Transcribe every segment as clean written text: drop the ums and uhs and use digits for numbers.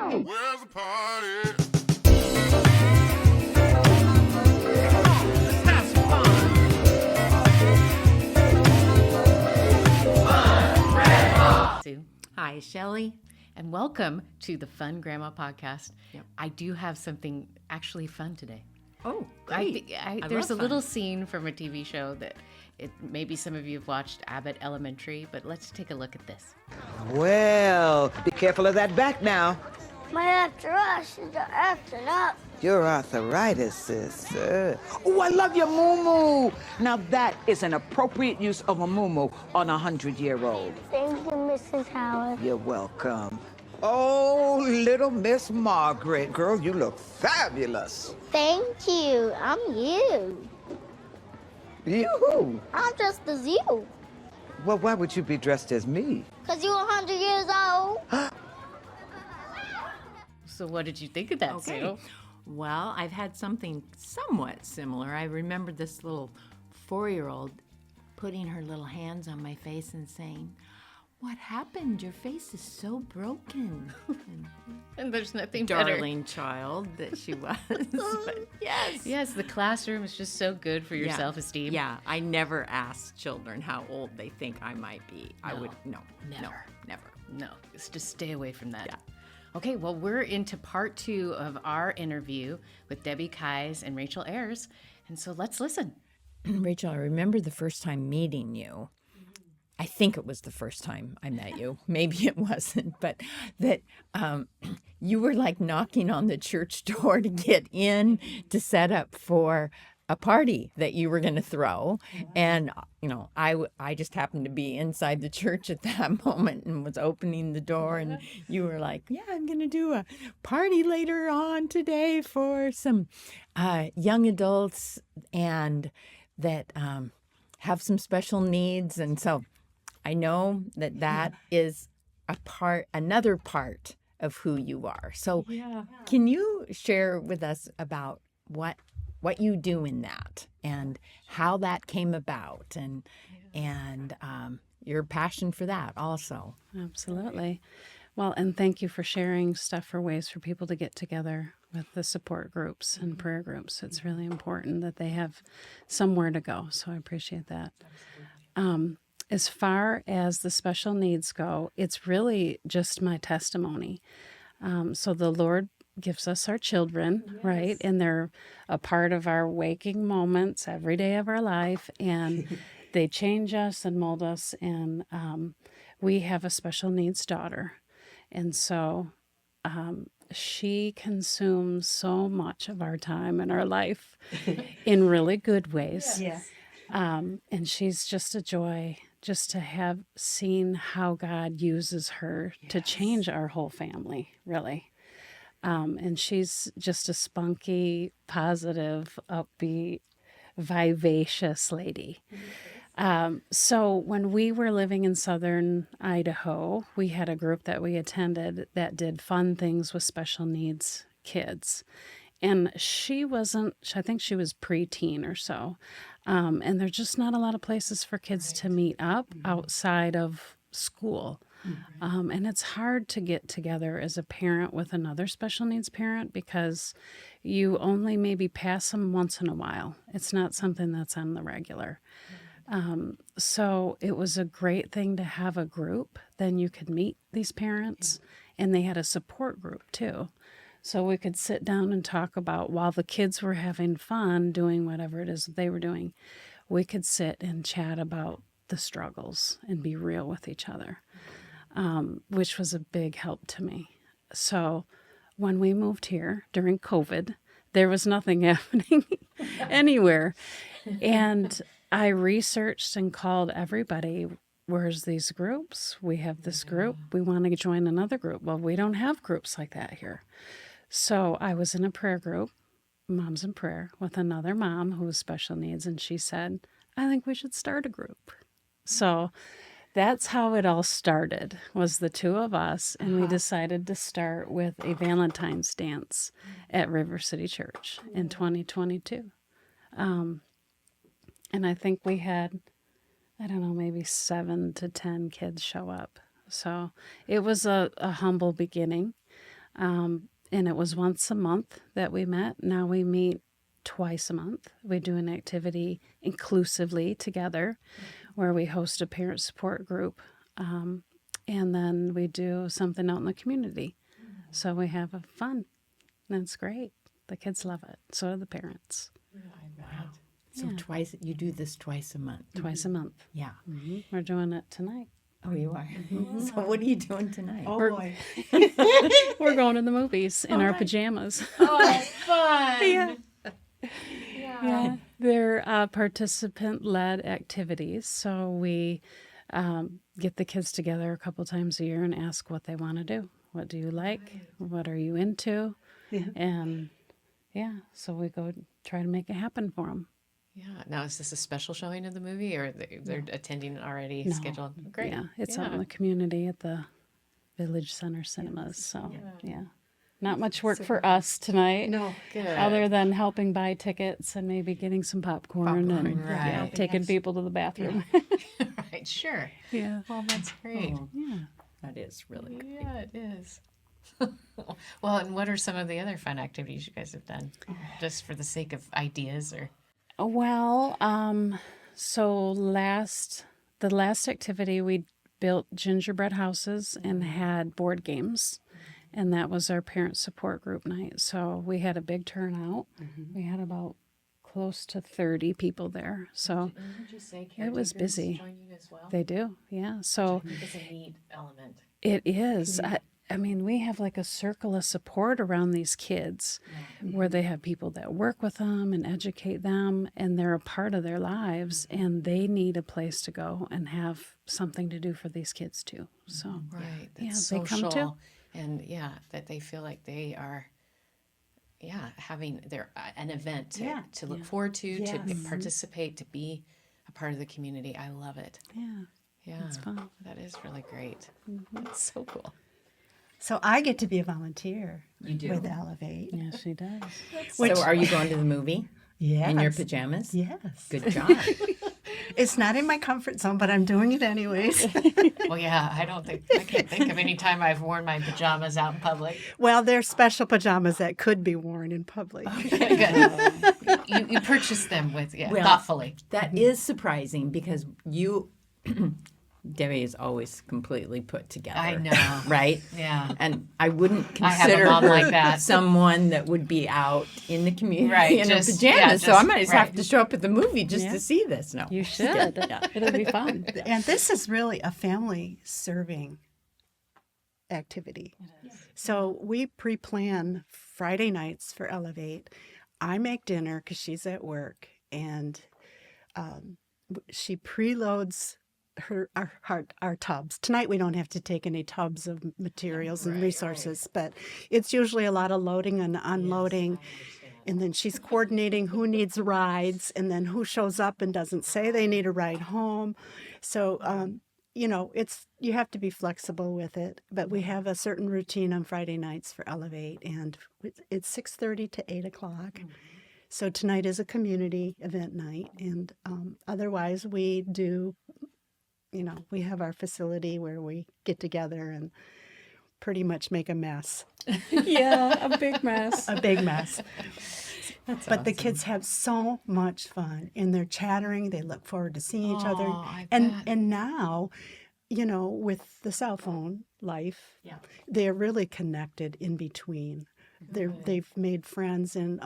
Where's the party? Sue, Hi, Shelley. and welcome to the Fun Grandma Podcast. Yep. I do have something actually fun today. Oh, great. There's a love little fun. scene from a TV show that maybe some of you have watched, Abbott Elementary, but let's take a look at this. Well, be careful of that back now. My arthritis is acting up. Your arthritis is. Oh, I love your moo-moo. Now that is an appropriate use of a moo-moo on a 100-year-old. Thank you, Mrs. Howard. You're welcome. Oh, little Miss Margaret. Girl, you look fabulous. Thank you. I'm you. You? I'm just as you. Well, why would you be dressed as me? Because you're 100 years old. So what did you think of that, Okay. Sue? Well, I've had something somewhat similar. I remember this little 4-year-old putting her little hands on my face and saying, "What happened? Your face is so broken." And there's nothing better. Darling child that she was. But yes. Yes, the classroom is just so good for your Yeah. self-esteem. Yeah, I never ask children how old they think I might be. I would, no, never. never. No, it's just stay away from that. Yeah. Okay, well, we're into part 2 of our interview with Debbie Kais and Rachel Ayers. And so let's listen. Rachel, I remember the first time meeting you. I think it was the first time I met you. Maybe it wasn't, but that you were like knocking on the church door to get in to set up for a party that you were going to throw. And, you know, I just happened to be inside the church at that moment and was opening the door. And you were like, yeah, I'm going to do a party later on today for some young adults and that have some special needs. And so I know that is another part of who you are. So can you share with us about what you do in that and how that came about and your passion for that also? Absolutely. Well, and thank you for sharing stuff for ways for people to get together with the support groups and prayer groups. It's really important that they have somewhere to go. So I appreciate that. As far as the special needs go, it's really just my testimony. So the Lord gives us our children, right? And they're a part of our waking moments every day of our life. And they change us and mold us. And we have a special needs daughter. And so she consumes so much of our time and our life in really good ways. Yes. And she's just a joy just to have seen how God uses her to change our whole family, really. And she's just a spunky, positive, upbeat, vivacious lady. So when we were living in southern Idaho, we had a group that we attended that did fun things with special needs kids. And she wasn't, I think she was preteen or so. And there's just not a lot of places for kids to meet up outside of school. And it's hard to get together as a parent with another special needs parent because you only maybe pass them once in a while. It's not something that's on the regular. So it was a great thing to have a group. Then you could meet these parents, and they had a support group too. So we could sit down and talk about, while the kids were having fun doing whatever it is they were doing, we could sit and chat about the struggles and be real with each other, which was a big help to me. So when we moved here during COVID, there was nothing happening anywhere. And I researched and called everybody. Where's these groups? We have this group. We want to join another group. Well, we don't have groups like that here. So I was in a prayer group, Moms in Prayer, with another mom who was special needs. And she said, I think we should start a group. So that's how it all started, was the two of us. And we decided to start with a Valentine's dance at River City Church in 2022. And I think we had, I don't know, maybe 7 to 10 kids show up. So it was a humble beginning. And it was once a month that we met. Now we meet twice a month. We do an activity inclusively together where we host a parent support group. And then we do something out in the community. So we have a fun. And it's great. The kids love it. So do the parents. Wow. So you do this twice a month. Twice a month. Yeah. We're doing it tonight. Oh, you are. So what are you doing tonight? Oh, We're- boy. We're going to the movies in our pajamas. Oh, fun. Yeah. Yeah. They're participant-led activities. So we get the kids together a couple times a year and ask what they want to do. What do you like? What are you into? Yeah. And so we go try to make it happen for them. Yeah. Now, is this a special showing of the movie, or they're attending an already No. scheduled? Great. Yeah, it's out in the community at the Village Center Cinemas. So, yeah. Not much work for us tonight. No. Good. Other than helping buy tickets and maybe getting some popcorn and right. taking people to the bathroom. Right. Sure. Yeah. Well, that's great. Yeah. That is really good. Yeah, it is. Well, and what are some of the other fun activities you guys have done, just for the sake of ideas or? Well, so the last activity we built gingerbread houses and had board games, and that was our parent support group night. So we had a big turnout. We had about close to 30 people there. So Would you say it was busy. join you as well? They do, yeah. So It's a neat element. it is. I mean, we have like a circle of support around these kids where they have people that work with them and educate them, and they're a part of their lives, and they need a place to go and have something to do for these kids too. So, Right. yeah, That's they come too. social, and that they feel like they are, having an event to look forward to participate, to be a part of the community. I love it. Yeah, Yeah, it's fun. that is really great. That's so cool. So I get to be a volunteer You do. with Elevate. Yeah, she does. So are you going to the movie Yes. in your pajamas? Yes. Good job. It's not in my comfort zone, but I'm doing it anyways. Well, yeah, I can't think of any time I've worn my pajamas out in public. Well, they're special pajamas that could be worn in public. You purchase them with Well, thoughtfully. That is surprising because you, Debbie, is always completely put together. I know. Right? Yeah. And I wouldn't I have a consider mom her like that. someone that would be out in the community Right, in just- her pajamas. So just- I might just have right. to show up at the movie just Yeah. to see this. No. You should. It'll be fun. And this is really a family serving activity. So we pre-plan Friday nights for Elevate. I make dinner because she's at work, and she preloads our tubs. Tonight we don't have to take any tubs of materials and resources, but it's usually a lot of loading and unloading. And then she's coordinating who needs rides, and then who shows up and doesn't say they need a ride home. So, you have to be flexible with it. But we have a certain routine on Friday nights for Elevate, and it's 6:30 to 8 o'clock. So tonight is a community event night, and otherwise we do, we have our facility where we get together and pretty much make a mess. Yeah, a big mess. A big mess. But the kids have so much fun, and they're chattering. They look forward to seeing each other. I And bet. and now, with the cell phone life, they're really connected in between. They've made friends, and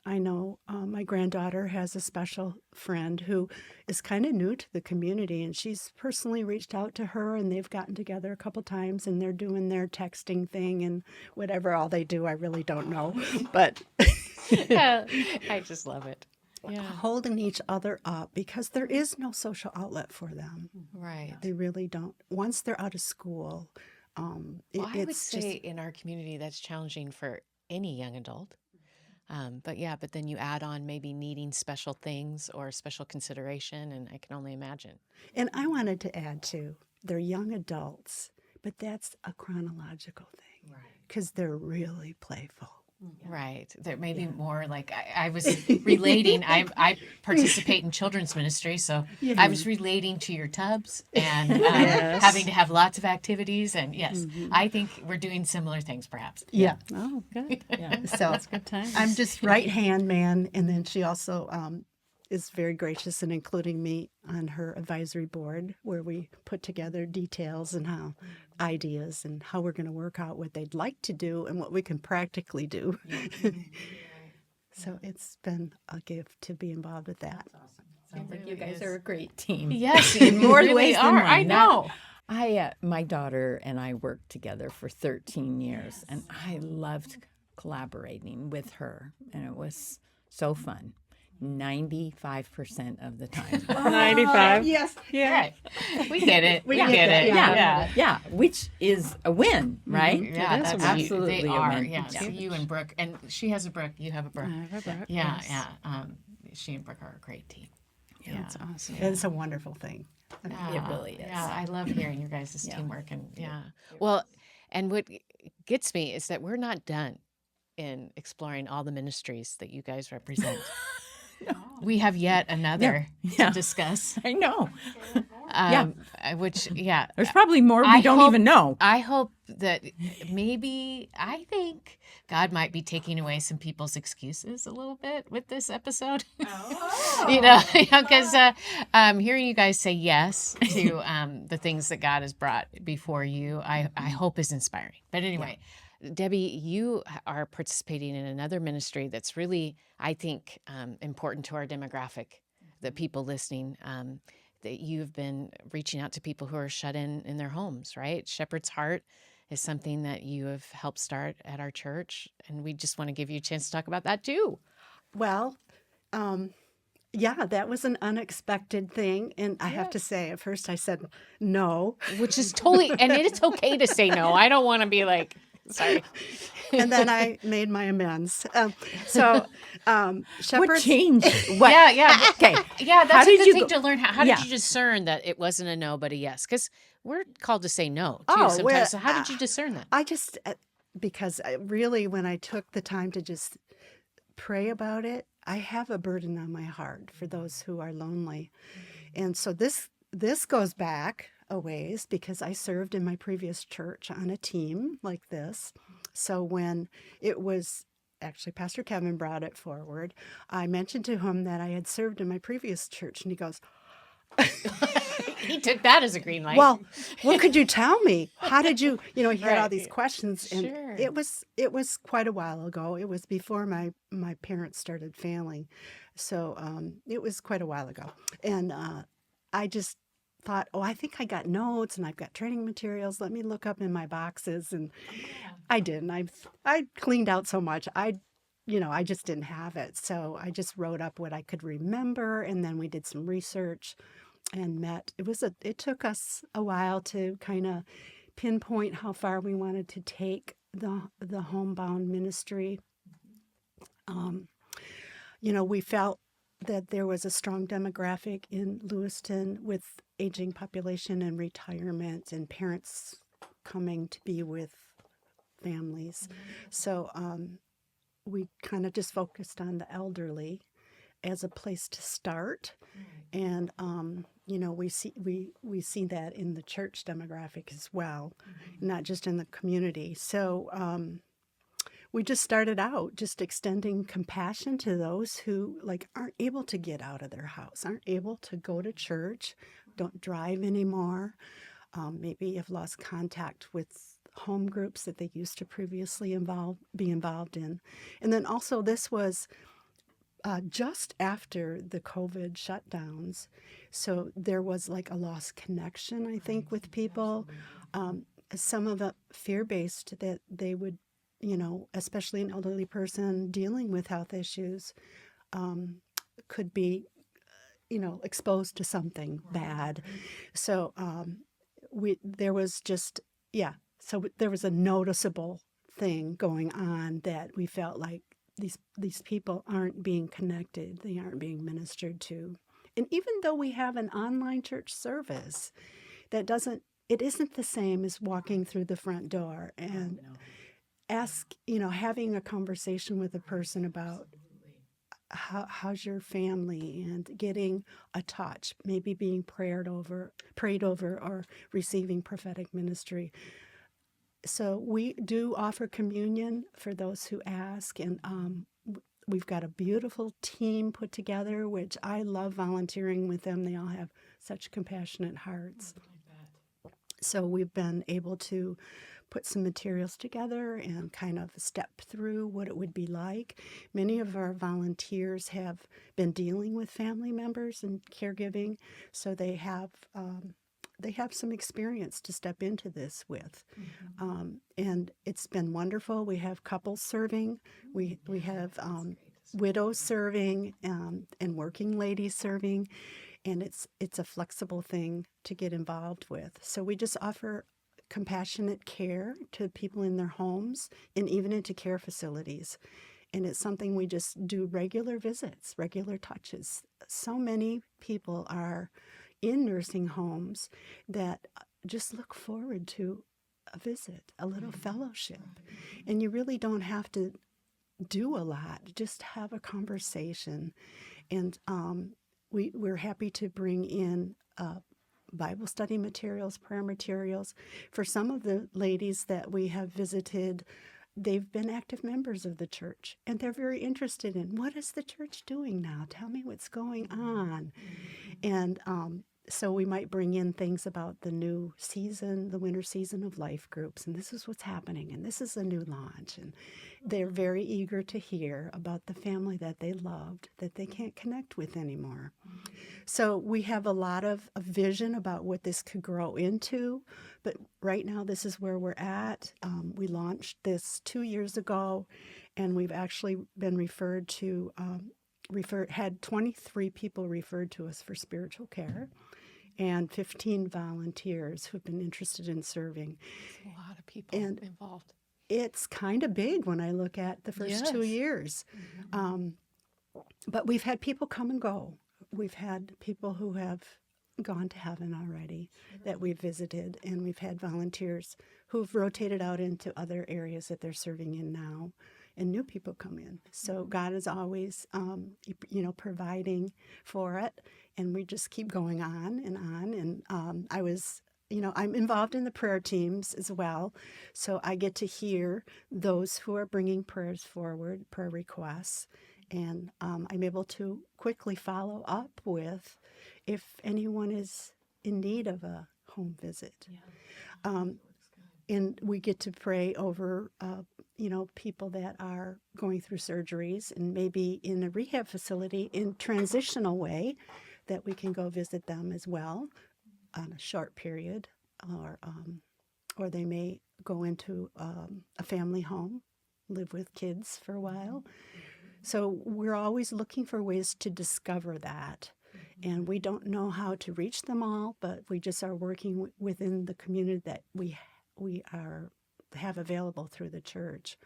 I know my granddaughter has a special friend who is kind of new to the community, and she's personally reached out to her, and they've gotten together a couple times, and they're doing their texting thing and whatever all they do, I really don't know, but I just love it. Yeah. holding each other up because there is no social outlet for them. Right. They really don't. Once they're out of school, Well, I would it's say just in our community that's challenging for any young adult. But then you add on maybe needing special things or special consideration, and I can only imagine. And I wanted to add too, they're young adults, but that's a chronological thing because they're really playful. Right. There may be more like I was relating. I participate in children's ministry, so I was relating to your tubs and having to have lots of activities. And yes, I think we're doing similar things, perhaps. Yeah. Oh, good. Yeah. So That's good time. I'm just right hand man, and then she also is very gracious in including me on her advisory board, where we put together details and how ideas and how we're going to work out what they'd like to do and what we can practically do. So it's been a gift to be involved with that. Sounds like you guys are a great team. Yes, you More really ways than are. one. I know. My daughter and I worked together for 13 years, and I loved collaborating with her, and it was so fun. 95% of the time. 95. Yes. Yeah. Right. We get it. We get get that. it. Yeah, yeah, which is a win, right? Yeah, It is a that's win. Absolutely They a are. win. Yeah. So you and Brooke, and she has a Brooke. You have a Brooke. I have a Brooke, Yeah, yes. yeah. She and Brooke are a great team. Yeah, That's awesome. It's a wonderful thing. It really is. Yeah, I love hearing your guys' teamwork, and Well, and what gets me is that we're not done in exploring all the ministries that you guys represent. We have yet another to discuss. I know. Which There's probably more we don't even know. I hope that I think God might be taking away some people's excuses a little bit with this episode. Because hearing you guys say yes to the things that God has brought before you, I hope is inspiring. But anyway, Debbie, you are participating in another ministry that's really, I think, important to our demographic, the people listening. That you've been reaching out to people who are shut in their homes, right? Shepherd's Heart is something that you have helped start at our church, and we just want to give you a chance to talk about that too. Well, that was an unexpected thing. And I have to say, at first I said no. Which is totally, and it's okay to say no. I don't want to be like, sorry. And then I made my amends. What changed? Yeah. Okay. Yeah, that's How a did good you thing go- to learn. How Yeah. did you discern that it wasn't a no, but a yes? Because we're called to say no, too, Oh, sometimes. well, So how did you discern that? I just, because really when I took the time to just pray about it, I have a burden on my heart for those who are lonely. And so this goes back a ways because I served in my previous church on a team like this. So when it was, actually Pastor Kevin brought it forward, I mentioned to him that I had served in my previous church, and he goes, He took that as a green light. well, what could you tell me? How did you, he had all these questions, and Sure. it was quite a while ago. It was before my parents started failing. So it was quite a while ago. And I just thought, I think I got notes and I've got training materials. Let me look up in my boxes. And I didn't. I cleaned out so much. I just didn't have it. So I just wrote up what I could remember, and then we did some research and met. It took us a while to kind of pinpoint how far we wanted to take the homebound ministry. We felt that there was a strong demographic in Lewiston with aging population and retirement and parents coming to be with families. So we kind of just focused on the elderly as a place to start. And we see that in the church demographic as well, not just in the community. So we just started out just extending compassion to those who aren't able to get out of their house, aren't able to go to church, don't drive anymore, maybe have lost contact with home groups that they used to previously be involved in. And then also this was just after the COVID shutdowns. So there was a lost connection, I think, with people. Some of it fear-based that they would, especially an elderly person dealing with health issues, could be, exposed to something bad. So there was a noticeable thing going on that we felt like these people aren't being connected, they aren't being ministered to. And even though we have an online church service, it isn't the same as walking through the front door. And having a conversation with a person about how's your family, and getting a touch, maybe being prayed over, or receiving prophetic ministry. So we do offer communion for those who ask, and we've got a beautiful team put together, which I love volunteering with them. They all have such compassionate hearts. So we've been able to put some materials together and kind of step through what it would be like. Many of our volunteers have been dealing with family members and caregiving, so they have some experience to step into this with. And it's been wonderful. We have couples serving. We have widows serving, and working ladies serving. And it's a flexible thing to get involved with. So we just offer compassionate care to people in their homes and even into care facilities. And it's something we just do regular visits, regular touches. So many people are in nursing homes that just look forward to a visit, a little fellowship. And you really don't have to do a lot, just have a conversation. And we're happy to bring in Bible study materials, prayer materials. For some of the ladies that we have visited, they've been active members of the church, and they're very interested in, what is the church doing now? Tell me what's going on. And so we might bring in things about the new season, the winter season of life groups, and this is what's happening, and this is a new launch. And they're very eager to hear about the family that they loved, that they can't connect with anymore. So we have a lot of vision about what this could grow into, but right now this is where we're at. We launched this 2 years ago, and we've actually been had 23 people referred to us for spiritual care, and 15 volunteers who've been interested in serving. That's a lot of people involved. It's kind of big when I look at the first 2 years. But we've had people come and go. We've had people who have gone to heaven already that we've visited, and we've had volunteers who've rotated out into other areas that they're serving in now, and new people come in. So God is always, providing for it, and we just keep going on and on. And I'm involved in the prayer teams as well, so I get to hear those who are bringing prayers forward, prayer requests, and I'm able to quickly follow up with if anyone is in need of a home visit. And we get to pray over, people that are going through surgeries and maybe in a rehab facility in transitional way, that we can go visit them as well on a short period, or they may go into a family home, live with kids for a while. So we're always looking for ways to discover that. And we don't know how to reach them all, but we just are working within the community that we have available through the church.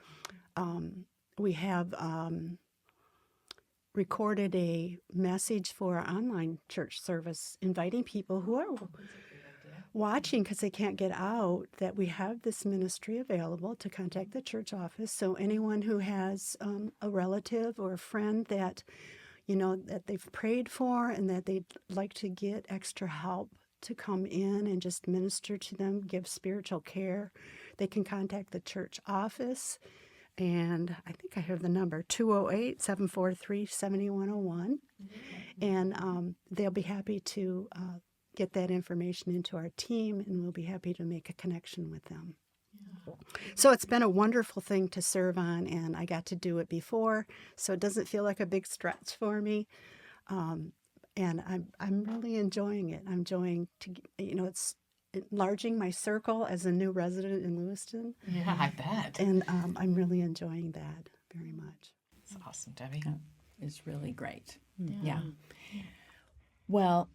We have recorded a message for our online church service, inviting people who are watching because they can't get out, that we have this ministry available to contact the church office. So anyone who has a relative or a friend that, that they've prayed for and that they'd like to get extra help to come in and just minister to them, give spiritual care, they can contact the church office. And I think I have the number, 208-743-7101. And they'll be happy to get that information into our team, and we'll be happy to make a connection with them. So it's been a wonderful thing to serve on, and I got to do it before, so it doesn't feel like a big stretch for me. And I'm really enjoying it. I'm enjoying it's enlarging my circle as a new resident in Lewiston. Yeah, I bet. And I'm really enjoying that very much. It's awesome, Debbie. It's really great. Yeah. Well,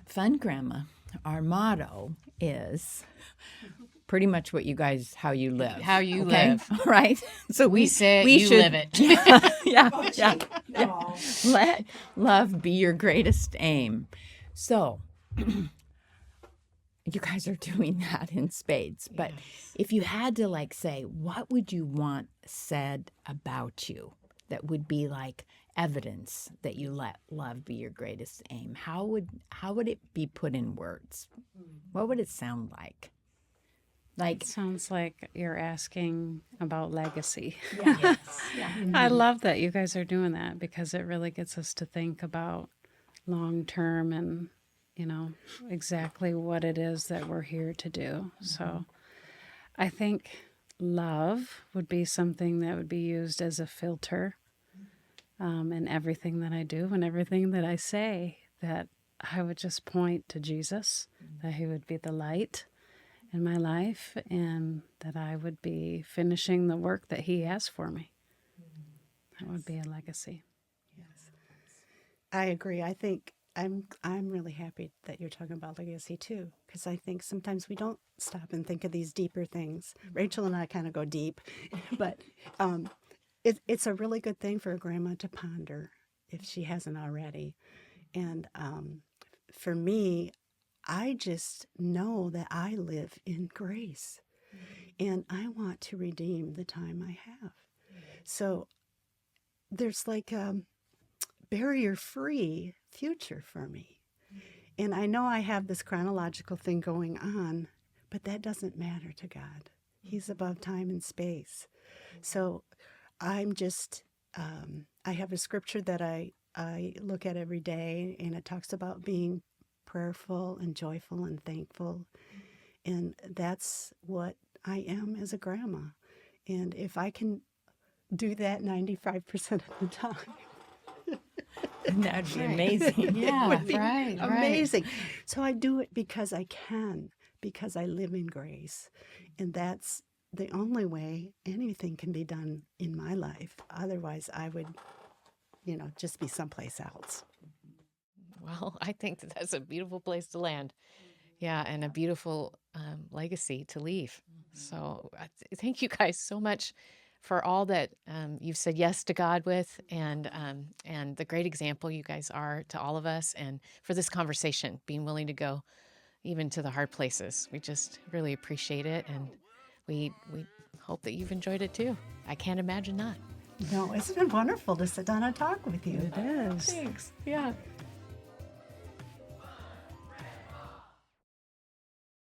Fun Grandma, our motto is pretty much what you guys, how you live. How you live. Right? So we say you should live it. Yeah. Let love be your greatest aim. So you guys are doing that in spades. But if you had to like say, what would you want said about you that would be like evidence that you let love be your greatest aim? How would it be put in words? What would it sound like? Like It sounds like you're asking about legacy. yes. I love that you guys are doing that because it really gets us to think about long term and, exactly what it is that we're here to do. So I think love would be something that would be used as a filter in everything that I do and everything that I say, that I would just point to Jesus, that he would be the light in my life, and that I would be finishing the work that he has for me. That would be a legacy. I agree. I think I'm really happy that you're talking about legacy too, because I think sometimes we don't stop and think of these deeper things. Rachel and I kind of go deep, but it's a really good thing for a grandma to ponder if she hasn't already. And for me, I just know that I live in grace, and I want to redeem the time I have. So there's like a barrier-free future for me. And I know I have this chronological thing going on, but that doesn't matter to God. He's above time and space. So I'm just, I have a scripture that I look at every day, and it talks about being prayerful and joyful and thankful. And that's what I am as a grandma. And if I can do that 95% of the time, That'd be amazing. Yeah, would be right. amazing. So I do it because I can, because I live in grace. And that's the only way anything can be done in my life. Otherwise, I would, just be someplace else. Well, I think that's a beautiful place to land. Yeah, and a beautiful legacy to leave. So thank you guys so much for all that you've said yes to God with, and the great example you guys are to all of us, and for this conversation, being willing to go even to the hard places. We just really appreciate it, and we hope that you've enjoyed it too. I can't imagine not. No, it's been wonderful to sit down and talk with you. It is. Thanks. Yeah.